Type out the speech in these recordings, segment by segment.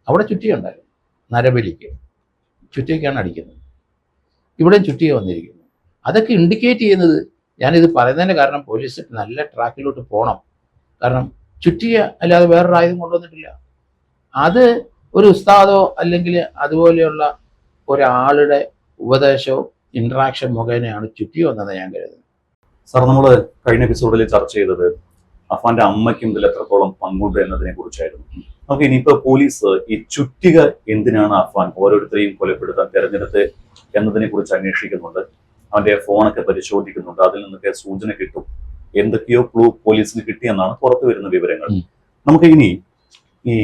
അവിടെ ചുറ്റിയുണ്ടായിരുന്നു, നരബലിക്ക് ചുറ്റിയൊക്കെയാണ് അടിക്കുന്നത്. ഇവിടെയും ചുറ്റിക വന്നിരിക്കുന്നു. അതൊക്കെ ഇൻഡിക്കേറ്റ് ചെയ്യുന്നത്, ഞാനിത് പറയുന്നതിൻ്റെ കാരണം പോലീസ് നല്ല ട്രാക്കിലോട്ട് പോകണം. കാരണം ചുറ്റിക അല്ലാതെ വേറൊരു ആയുധം കൊണ്ടുവന്നിട്ടില്ല. അത് ഒരു ഉസ്താദോ അല്ലെങ്കിൽ അതുപോലെയുള്ള ഒരാളുടെ ഉപദേശവും ഇൻട്രാക്ഷൻ മുഖേനയാണ് ചുറ്റിക വന്നതെന്ന് ഞാൻ കരുതുന്നത്. സാർ, നമ്മൾ കഴിഞ്ഞ എപ്പിസോഡിൽ ചർച്ച ചെയ്തത് അഫാന്റെ അമ്മയ്ക്കും ഇതിൽ എത്രത്തോളം പങ്കുണ്ട് എന്നതിനെ കുറിച്ചായിരുന്നു. നമുക്ക് ഇനിയിപ്പോ പോലീസ് ഈ ചുറ്റിക എന്തിനാണ് അഫാൻ ഓരോരുത്തരെയും കൊലപ്പെടുത്താൻ തെരഞ്ഞെടുത്ത് എന്നതിനെ കുറിച്ച് അന്വേഷിക്കുന്നുണ്ട്. അവന്റെ ഫോണൊക്കെ പരിശോധിക്കുന്നുണ്ട്. അതിൽ നിന്നൊക്കെ സൂചന കിട്ടും. എന്തൊക്കെയോ ക്ലൂ പോലീസിന് കിട്ടിയെന്നാണ് പുറത്തു വരുന്ന വിവരങ്ങൾ. നമുക്ക് ഇനി ഈ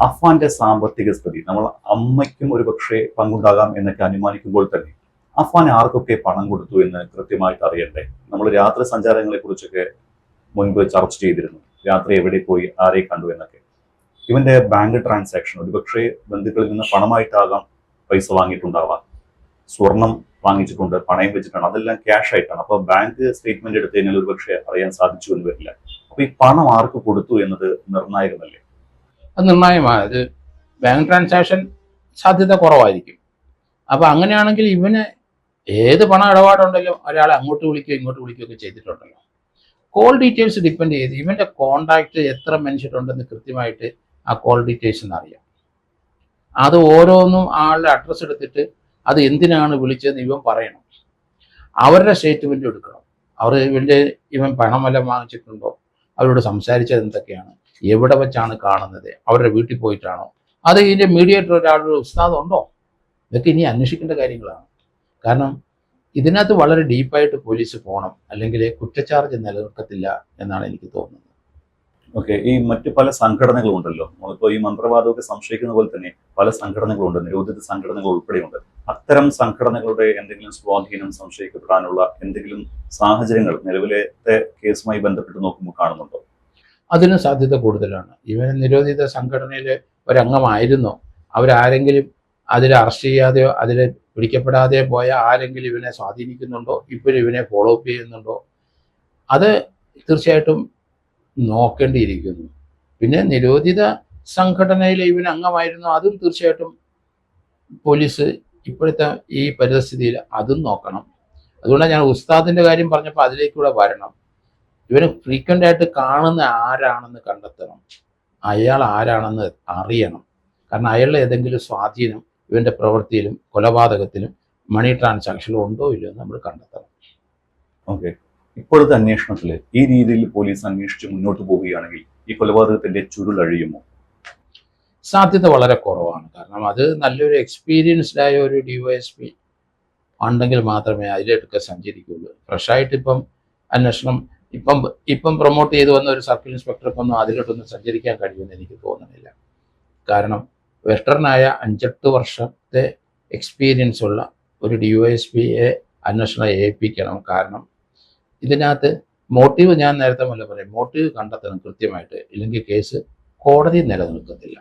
അഫാന്റെ സാമ്പത്തിക സ്ഥിതി, നമ്മൾ അമ്മയ്ക്കും ഒരു പക്ഷേ പങ്കുണ്ടാകാം എന്നൊക്കെ അനുമാനിക്കുമ്പോൾ തന്നെ അഫാൻ ആർക്കൊക്കെ പണം കൊടുത്തു എന്ന് കൃത്യമായിട്ട് അറിയണ്ടേ? നമ്മൾ രാത്രി സഞ്ചാരങ്ങളെ കുറിച്ചൊക്കെ മുൻപ് ചർച്ച ചെയ്തിരുന്നു. രാത്രി എവിടെ പോയി, ആരെ കണ്ടു എന്നൊക്കെ. ഇവന്റെ ബാങ്ക് ട്രാൻസാക്ഷൻ ഒരുപക്ഷെ ബന്ധുക്കളിൽ നിന്ന് പണമായിട്ടാകാം പൈസ വാങ്ങിയിട്ടുണ്ടാവാം, സ്വർണം വാങ്ങിച്ചിട്ടുണ്ട്, പണയം വെച്ചിട്ടാണ്, അതെല്ലാം ക്യാഷ് ആയിട്ടാണ്. അപ്പൊ ബാങ്ക് സ്റ്റേറ്റ്മെന്റ് എടുത്തു കഴിഞ്ഞാൽ ഒരുപക്ഷെ അറിയാൻ സാധിച്ചു എന്ന് വരില്ല. അപ്പൊ ഈ പണം ആർക്ക് കൊടുത്തു എന്നത് നിർണായകമല്ലേ? അത് നിർണായകമാണ്. അത് ബാങ്ക് ട്രാൻസാക്ഷൻ സാധ്യത കുറവായിരിക്കും. അപ്പൊ അങ്ങനെയാണെങ്കിൽ ഇവന് ഏത് പണം ഇടപാടുണ്ടല്ലോ ഒരാളെ അങ്ങോട്ട് വിളിക്കുകയോ ഇങ്ങോട്ട് വിളിക്കുകയൊക്കെ ചെയ്തിട്ടുണ്ടല്ലോ. കോൾ ഡീറ്റെയിൽസ് ഡിപ്പെൻഡ് ചെയ്ത് ഇവന്റെ കോണ്ടാക്ട് എത്ര മനുഷ്യരുണ്ടെന്ന് കൃത്യമായിട്ട് ആ കോൾ ഡീറ്റെയിൽസ് എന്നറിയാം. അത് ഓരോന്നും ആളുടെ അഡ്രസ്സ് എടുത്തിട്ട് അത് എന്തിനാണ് വിളിച്ചതെന്ന് ഇവൻ പറയണം. അവരുടെ സ്റ്റേറ്റ്മെന്റ് എടുക്കണം. ഇവൻ പണം വല്ലതും വാങ്ങിച്ചിട്ടുണ്ടോ, അവരോട് സംസാരിച്ചത് എന്തൊക്കെയാണ്, എവിടെ വെച്ചാണ് കാണുന്നത്, അവരുടെ വീട്ടിൽ പോയിട്ടാണോ, അത് ഇതിന്റെ മീഡിയേറ്റർ ഒരാളുടെ ഉസ്താദ് ഉണ്ടോ, ഇതൊക്കെ ഇനി അന്വേഷിക്കേണ്ട കാര്യങ്ങളാണ്. കാരണം ഇതിനകത്ത് വളരെ ഡീപ്പായിട്ട് പോലീസ് പോകണം, അല്ലെങ്കിൽ കുറ്റച്ചാർജ് നിലനിൽക്കത്തില്ല എന്നാണ് എനിക്ക് തോന്നുന്നത്. ഓക്കെ, ഈ മറ്റു പല സംഘടനകളും ഉണ്ടല്ലോ. നമ്മളിപ്പോൾ ഈ മന്ത്രവാദമൊക്കെ സംശയിക്കുന്ന പോലെ തന്നെ പല സംഘടനകളുണ്ട്, നിരോധിത സംഘടനകൾ ഉൾപ്പെടെയുണ്ട്. അത്തരം സംഘടനകളുടെ എന്തെങ്കിലും സ്വാധീനം സംശയിക്കപ്പെടാനുള്ള എന്തെങ്കിലും സാഹചര്യങ്ങൾ നിലവിലത്തെ കേസുമായി ബന്ധപ്പെട്ട് നോക്കുമ്പോൾ കാണുന്നുണ്ടോ? അതിന് സാധ്യത കൂടുതലാണ്. ഇവൻ നിരോധിത സംഘടനയിലെ ഒരംഗമായിരുന്നോ, അവരാരെങ്കിലും അതിൽ അറസ്റ്റ് ചെയ്യാതെയോ അതിൽ പിടിക്കപ്പെടാതെയോ പോയ ആരെങ്കിലും ഇവനെ സ്വാധീനിക്കുന്നുണ്ടോ, ഇപ്പോഴും ഇവനെ ഫോളോ അപ്പ് ചെയ്യുന്നുണ്ടോ, അത് തീർച്ചയായിട്ടും നോക്കേണ്ടിയിരിക്കുന്നു. പിന്നെ നിരോധിത സംഘടനയിൽ ഇവൻ അംഗമായിരുന്നു, അതും തീർച്ചയായിട്ടും പോലീസ് ഇപ്പോഴത്തെ ഈ പരിസ്ഥിതിയിൽ അതും നോക്കണം. അതുകൊണ്ടാണ് ഞാൻ ഉസ്താദിന്റെ കാര്യം പറഞ്ഞപ്പോൾ അതിലേക്കൂടെ വരണം. ഇവന് ഫ്രീക്വൻ്റ് ആയിട്ട് കാണുന്ന ആരാണെന്ന് കണ്ടെത്തണം, അയാൾ ആരാണെന്ന് അറിയണം. കാരണം അയാളുടെ ഏതെങ്കിലും സ്വാധീനം ഇവന്റെ പ്രവൃത്തിയിലും കൊലപാതകത്തിലും മണി ട്രാൻസാക്ഷനിലും ഉണ്ടോ ഇല്ലയോ എന്ന് നമ്മൾ കണ്ടെത്തണം. ഓക്കെ, ഇപ്പോഴത്തെ അന്വേഷണത്തിൽ ഈ രീതിയിൽ പോലീസ് അന്വേഷിച്ച് മുന്നോട്ട് പോവുകയാണെങ്കിൽ ഈ കൊലപാതകത്തിന്റെ ചുരുളഴിയുമോ? സാധ്യത വളരെ കുറവാണ്. കാരണം അത് നല്ലൊരു എക്സ്പീരിയൻസ്ഡ് ആയ ഒരു ഡിവൈഎസ്പി ഉണ്ടെങ്കിൽ മാത്രമേ അതിലേക്കൊക്കെ സഞ്ചരിക്കുകയുള്ളൂ. ഫ്രഷായിട്ട് ഇപ്പം അന്വേഷണം ഇപ്പം പ്രൊമോട്ട് ചെയ്തു വന്ന ഒരു സർക്കിൾ ഇൻസ്പെക്ടർക്കൊന്നും അതിലോട്ടൊന്നും സഞ്ചരിക്കാൻ കഴിയുമെന്ന് എനിക്ക് തോന്നുന്നില്ല. കാരണം വെസ്റ്റേണായ 5-8 വർഷത്തെ എക്സ്പീരിയൻസ് ഉള്ള ഒരു ഡിവൈഎസ്പിയെ അന്വേഷണം ഏൽപ്പിക്കണം. കാരണം ഇതിനകത്ത് മോട്ടീവ്, ഞാൻ നേരത്തെ മുന്നേ പറയും, മോട്ടീവ് കണ്ടെത്തണം കൃത്യമായിട്ട്, ഇല്ലെങ്കിൽ കേസ് കോടതി നിലനിൽക്കത്തില്ല.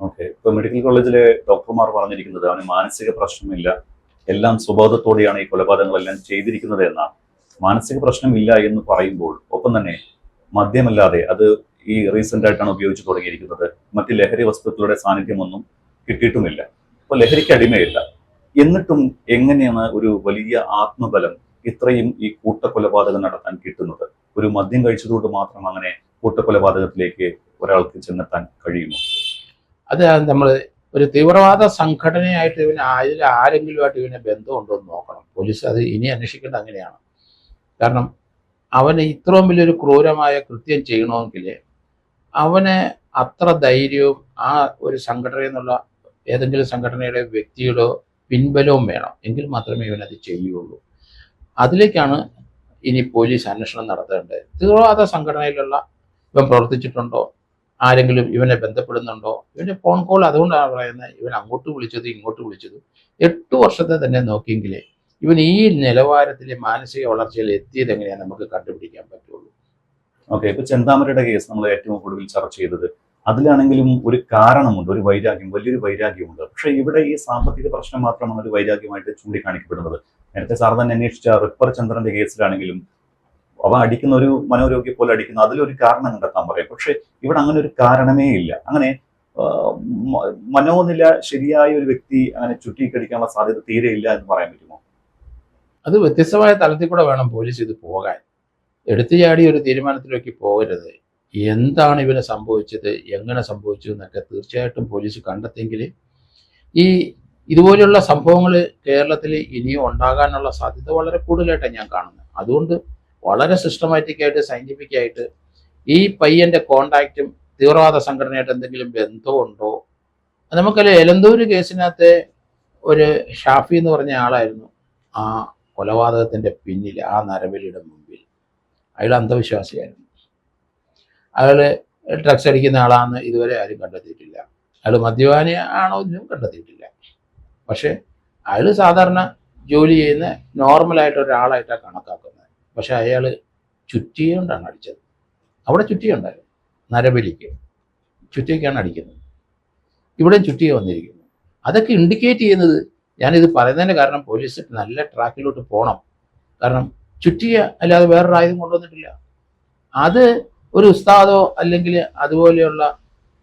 ഓക്കെ, ഇപ്പൊ മെഡിക്കൽ കോളേജിലെ ഡോക്ടർമാർ പറഞ്ഞിരിക്കുന്നത് അവന് മാനസിക പ്രശ്നമില്ല, എല്ലാം സ്വബോധത്തോടെയാണ് ഈ കൊലപാതകങ്ങളെല്ലാം ചെയ്തിരിക്കുന്നത് എന്നാണ്. മാനസിക പ്രശ്നമില്ല എന്ന് പറയുമ്പോൾ ഒപ്പം തന്നെ മദ്യമല്ലാതെ അത് ഈ റീസെന്റ് ആയിട്ടാണ് ഉപയോഗിച്ച് തുടങ്ങിയിരിക്കുന്നത്. മറ്റ് ലഹരി വസ്തുക്കളുടെ സാന്നിധ്യമൊന്നും കിട്ടിയിട്ടുമില്ല. അപ്പൊ ലഹരിക്ക് അടിമയില്ല. എന്നിട്ടും എങ്ങനെയാണ് ഒരു വലിയ ആത്മബലം ഇത്രയും ഈ കൂട്ടക്കൊലപാതകം നടത്താൻ കിട്ടുന്നത്? ഒരു മദ്യം കഴിച്ചതുകൊണ്ട് മാത്രം അങ്ങനെ കൂട്ടക്കൊലപാതകത്തിലേക്ക് ഒരാൾക്ക് ചെന്നെത്താൻ കഴിയുമോ? അത് നമ്മൾ ഒരു തീവ്രവാദ സംഘടനയായിട്ട് അതിൽ ആരെങ്കിലുമായിട്ട് ഇവനെ ബന്ധമുണ്ടോ എന്ന് നോക്കണം. പോലീസ് അത് ഇനി അന്വേഷിക്കേണ്ടത് അങ്ങനെയാണ്. കാരണം അവന് ഇത്രയും വലിയൊരു ക്രൂരമായ കൃത്യം ചെയ്യണമെങ്കിൽ അവന് അത്ര ധൈര്യവും ആ ഒരു സംഘടനയിൽ നിന്നുള്ള ഏതെങ്കിലും സംഘടനയുടെ വ്യക്തിയുടെ പിൻബലവും വേണം. എങ്കിൽ മാത്രമേ ഇവനത് ചെയ്യുള്ളൂ. അതിലേക്കാണ് ഇനി പോലീസ് അന്വേഷണം നടത്തേണ്ടത്. തീവ്രവാദ സംഘടനയിലുള്ള ഇവൻ പ്രവർത്തിച്ചിട്ടുണ്ടോ, ആരെങ്കിലും ഇവനെ ബന്ധപ്പെടുന്നുണ്ടോ, ഇവൻ്റെ ഫോൺ കോൾ, അതുകൊണ്ടാണ് പറയുന്നത് ഇവൻ അങ്ങോട്ട് വിളിച്ചത് ഇങ്ങോട്ട് വിളിച്ചത് 8 വർഷത്തെ തന്നെ നോക്കിയെങ്കിലേ ഇവൻ ഈ നിലവാരത്തിൽ മാനസിക വളർച്ചയിൽ എത്തിയത് എങ്ങനെയാണ് നമുക്ക് കണ്ടുപിടിക്കാൻ പറ്റുള്ളൂ. ഓക്കെ, ഇപ്പൊ ചെന്താമരയുടെ കേസ് നമ്മൾ ഏറ്റവും കൂടുതൽ ചർച്ച ചെയ്തത്, അതിലാണെങ്കിലും ഒരു കാരണമുണ്ട്, ഒരു വൈരാഗ്യം, വലിയൊരു വൈരാഗ്യമുണ്ട്. പക്ഷെ ഇവിടെ ഈ സാമ്പത്തിക പ്രശ്നം മാത്രമാണ് ഒരു വൈരാഗ്യമായിട്ട് ചൂണ്ടിക്കാണിക്കപ്പെടുന്നത്. നേരത്തെ സാർ തന്നെ അന്വേഷിച്ച റിപ്പർ ചന്ദ്രന്റെ കേസിലാണെങ്കിലും അവ അടിക്കുന്ന ഒരു മനോരോഗ്യം പോലെ അടിക്കുന്ന, അതിലൊരു കാരണം കണ്ടെത്താൻ പറയാം. പക്ഷെ ഇവിടെ അങ്ങനെ ഒരു കാരണമേ ഇല്ല. അങ്ങനെ മനോനില ശരിയായ ഒരു വ്യക്തി അങ്ങനെ ചുറ്റിക്കടിക്കാനുള്ള സാധ്യത തീരെ ഇല്ല എന്ന് പറയാൻ പറ്റുമോ? അത് വ്യത്യസ്തമായ തലത്തിൽ കൂടെ വേണം പോലീസ് ഇത് പോകാൻ. എടുത്തു ചാടി ഒരു തീരുമാനത്തിലേക്ക് പോകരുത്. എന്താണ് ഇവന് സംഭവിച്ചത്, എങ്ങനെ സംഭവിച്ചു എന്നൊക്കെ തീർച്ചയായിട്ടും പോലീസ് കണ്ടെത്തിയെങ്കിൽ ഈ ഇതുപോലെയുള്ള സംഭവങ്ങൾ കേരളത്തിൽ ഇനിയും ഉണ്ടാകാനുള്ള സാധ്യത വളരെ കൂടുതലായിട്ടാണ് ഞാൻ കാണുന്നത്. അതുകൊണ്ട് വളരെ സിസ്റ്റമാറ്റിക്കായിട്ട് സയൻറ്റിഫിക്കായിട്ട് ഈ പയ്യൻ്റെ കോണ്ടാക്റ്റും തീവ്രവാദ സംഘടനയായിട്ട് എന്തെങ്കിലും ബന്ധമുണ്ടോ? നമുക്കല്ലേ എലന്തൂര് കേസിനകത്തെ ഒരു ഷാഫി എന്ന് പറഞ്ഞ ആളായിരുന്നു ആ കൊലപാതകത്തിൻ്റെ പിന്നിൽ, ആ നരബലിയുടെ മുമ്പിൽ. അയാൾ അന്ധവിശ്വാസിയായിരുന്നു. അയാൾ ഡ്രഗ്സ് അടിക്കുന്ന ആളാണെന്ന് ഇതുവരെ ആരും കണ്ടെത്തിയിട്ടില്ല. അയാൾ മദ്യപാനി ആണോ എന്നും കണ്ടെത്തിയിട്ടില്ല. പക്ഷേ അയാൾ സാധാരണ ജോലി ചെയ്യുന്ന നോർമലായിട്ട് ഒരാളായിട്ടാണ് കണക്കാക്കുന്നത്. പക്ഷെ അയാൾ ചുറ്റിക കൊണ്ടാണ് അടിച്ചത്. അവിടെ ചുറ്റിക ഉണ്ടായിരുന്നു. നരബലിക്ക് ചുറ്റികയാണ് അടിക്കുന്നത്. ഇവിടെയും ചുറ്റിക വന്നിരിക്കുന്നു. അതൊക്കെ ഇൻഡിക്കേറ്റ് ചെയ്യുന്നത്, ഞാനിത് പറയുന്നതിൻ്റെ കാരണം പോലീസ് നല്ല ട്രാക്കിലോട്ട് പോകണം. കാരണം ചുറ്റിക അല്ലാതെ വേറൊരു ആയുധം കൊണ്ടുവന്നിട്ടില്ല. അത് ഒരു ഉസ്താദോ അല്ലെങ്കിൽ അതുപോലെയുള്ള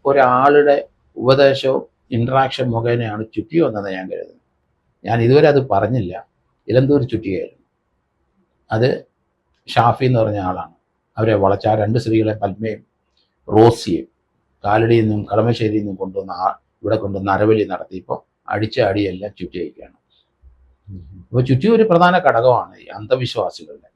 ഒരാളുടെ ഉപദേശവും ഇൻട്രാക്ഷൻ മുഖേനയാണ് ചുറ്റിക വന്നതെന്ന് ഞാൻ കരുതുന്നത്. ഞാൻ ഇതുവരെ അത് പറഞ്ഞില്ല. ഇലന്തൂർ ചുറ്റികയായിരുന്നു. അത് ഷാഫി എന്ന് പറഞ്ഞ ആളാണ് അവരെ വളച്ച ആ 2 സ്ത്രീകളെ, പത്മയും റോസിയും, കാലടിയിൽ നിന്നും കളമശ്ശേരിയിൽ നിന്നും കൊണ്ടുവന്ന ഇവിടെ കൊണ്ടുവന്ന് നരബലി നടത്തിയപ്പോൾ അടിച്ച അടിയെല്ലാം ചുറ്റികയ്ക്കാണ്. അപ്പോൾ ചുറ്റിക ഒരു പ്രധാന ഘടകമാണ് ഈ അന്ധവിശ്വാസികളുടെ.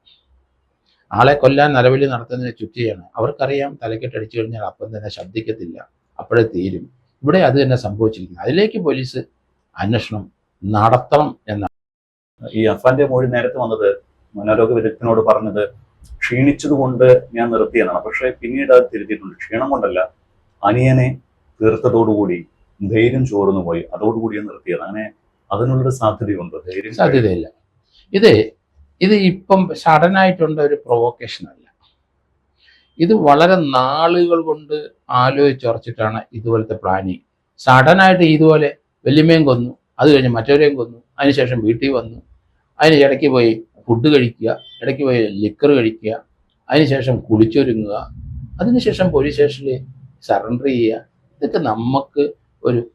ആളെ കൊല്ലാൻ നരബലി നടത്തുന്നതിന് ചുറ്റികയാണ്. അവർക്കറിയാം തലക്കെട്ടടിച്ചു കഴിഞ്ഞാൽ അപ്പം തന്നെ ശബ്ദിക്കത്തില്ല, അപ്പോഴേ തീരും. ഇവിടെ അത് തന്നെ സംഭവിച്ചിരിക്കുന്നു. അതിലേക്ക് പോലീസ് അന്വേഷണം നടത്തണം എന്നാണ്. ഈ അഫാന്റെ മൊഴി നേരത്തെ വന്നത് മനോരോഗ വിദഗ്ധനോട് പറഞ്ഞത് ക്ഷീണിച്ചതുകൊണ്ട് ഞാൻ നിർത്തിയെന്നാണ്. പക്ഷെ പിന്നീട് അത് തിരുത്തിയിട്ടുണ്ട്. ക്ഷീണം കൊണ്ടല്ല, അനിയനെ തീർത്തതോടുകൂടി ധൈര്യം ചോർന്നു പോയി, അതോടുകൂടി നിർത്തിയത്. അങ്ങനെ അതിനുള്ളൊരു സാധ്യതയുണ്ട്. സാധ്യതയില്ല. ഇത് ഇപ്പം സഡനായിട്ടുള്ള ഒരു പ്രൊവോക്കേഷൻ അല്ല. ഇത് വളരെ നാളുകൾ കൊണ്ട് ആലോചിച്ചുറച്ചിട്ടാണ് ഇതുപോലത്തെ പ്ലാനിങ്. സഡനായിട്ട് ഇതുപോലെ വല്യമ്മയും കൊന്നു, അത് കഴിഞ്ഞ് മറ്റവരെയും കൊന്നു, അതിനുശേഷം വീട്ടിൽ വന്നു, അതിന് ഇടയ്ക്ക് പോയി ഫുഡ് കഴിക്കുക, ഇടയ്ക്ക് പോയി ലിക്കർ കഴിക്കുക, അതിനുശേഷം കുളിച്ചൊരുങ്ങുക, അതിനുശേഷം പോലീസ് സ്റ്റേഷനിൽ സറണ്ടർ ചെയ്യുക. ഇതൊക്കെ നമുക്ക്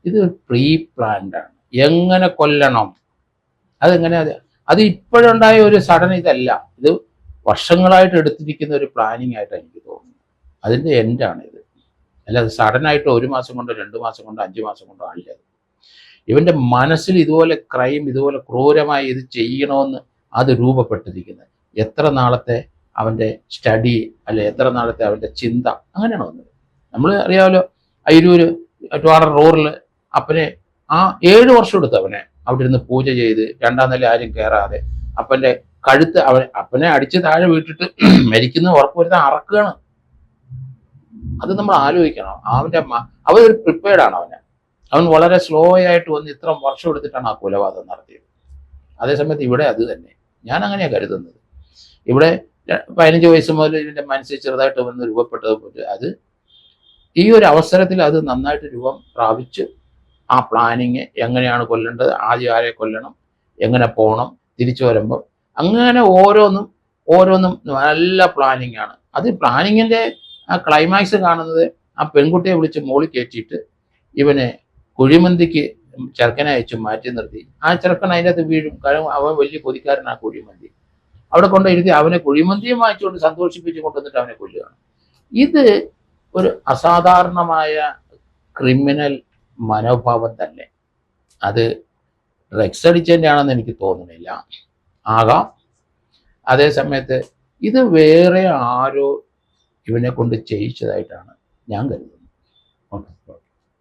ഇത് പ്രീ പ്ലാൻഡാണ്. എങ്ങനെ കൊല്ലണം, അതെങ്ങനെ, അത് ഇപ്പോഴുണ്ടായ ഒരു സഡൻ ഇതല്ല. ഇത് വർഷങ്ങളായിട്ട് എടുത്തിരിക്കുന്ന ഒരു പ്ലാനിങ് ആയിട്ട് എനിക്ക് തോന്നുന്നു. അതിൻ്റെ എൻഡാണിത്. അല്ലാതെ സഡനായിട്ട് 1 മാസം കൊണ്ടോ 2 മാസം കൊണ്ടോ 5 മാസം കൊണ്ടോ അല്ല. ഇവൻ്റെ മനസ്സിൽ ഇതുപോലെ ക്രൈം, ഇതുപോലെ ക്രൂരമായി ഇത് ചെയ്യണമെന്ന് അത് രൂപപ്പെട്ടിരിക്കുന്നത് എത്ര നാളത്തെ അവൻ്റെ സ്റ്റഡി, അല്ലെ എത്ര നാളത്തെ അവൻ്റെ ചിന്ത, അങ്ങനെയാണ് വന്നത്. നമ്മൾ അറിയാമല്ലോ, അയിരൂർ ട്വാഡർ റൂറിൽ അപ്പനെ 7 വർഷം എടുത്തു അവനെ അവിടെ ഇരുന്ന് പൂജ ചെയ്ത്, 2ാം നില ആരും കയറാതെ അപ്പൻ്റെ കഴുത്ത് അപ്പനെ അടിച്ച് താഴെ വീട്ടിട്ട് മരിക്കുന്ന ഉറപ്പുവരുത്താൻ അറക്കുകയാണ്. അത് നമ്മൾ ആലോചിക്കണം. അവൻ ഒരു പ്രിപ്പയർഡാണ്. അവൻ വളരെ സ്ലോ ആയിട്ട് വന്ന് ഇത്ര വർഷം എടുത്തിട്ടാണ് ആ കൊലപാതകം നടത്തിയത്. അതേസമയത്ത് ഇവിടെ അത് തന്നെ ഞാൻ അങ്ങനെയാണ് കരുതുന്നത്. ഇവിടെ 15 വയസ്സ് മുതൽ ഇതിൻ്റെ മനസ്സിൽ ചെറുതായിട്ട് വന്ന് രൂപപ്പെട്ടത് അത് ഈ ഒരു അവസരത്തിൽ അത് നന്നായിട്ട് രൂപം പ്രാപിച്ച് ആ പ്ലാനിങ് എങ്ങനെയാണ് കൊല്ലേണ്ടത്, ആദ്യം ആരെ കൊല്ലണം, എങ്ങനെ പോകണം, തിരിച്ചു വരുമ്പോൾ അങ്ങനെ ഓരോന്നും നല്ല പ്ലാനിങ് ആണ്. അത് പ്ലാനിങ്ങിൻ്റെ ആ ക്ലൈമാക്സ് കാണുന്നത് ആ പെൺകുട്ടിയെ വിളിച്ച് മോളിൽ കയറ്റിയിട്ട് ഇവനെ കുഴിമന്തിക്ക് ചെറുക്കനെ അയച്ചു മാറ്റി നിർത്തി. ആ ചെറുക്കൻ അതിൻ്റെ അകത്ത് വീഴും. കാരണം അവൻ വലിയ കൊതിക്കാരനാണ് കുഴിമന്തി. അവിടെ കൊണ്ടിരുത്തി അവനെ കുഴിമന്തിയും വാങ്ങിച്ചുകൊണ്ട് സന്തോഷിപ്പിച്ച് കൊണ്ടുവന്നിട്ട് അവനെ കൊല്ലുകയാണ്. ഇത് ഒരു അസാധാരണമായ ക്രിമിനൽ മനോഭാവം തന്നെ. അത് ഡ്രഗ്സ് അടിച്ചതിൻ്റെ ആണെന്ന് എനിക്ക് തോന്നുന്നില്ല. ആകാം. അതേ സമയത്ത് ഇത് വേറെ ആരോ ഇവനെ കൊണ്ട് ചെയ്യിച്ചതായിട്ടാണ് ഞാൻ കരുതുന്നത്.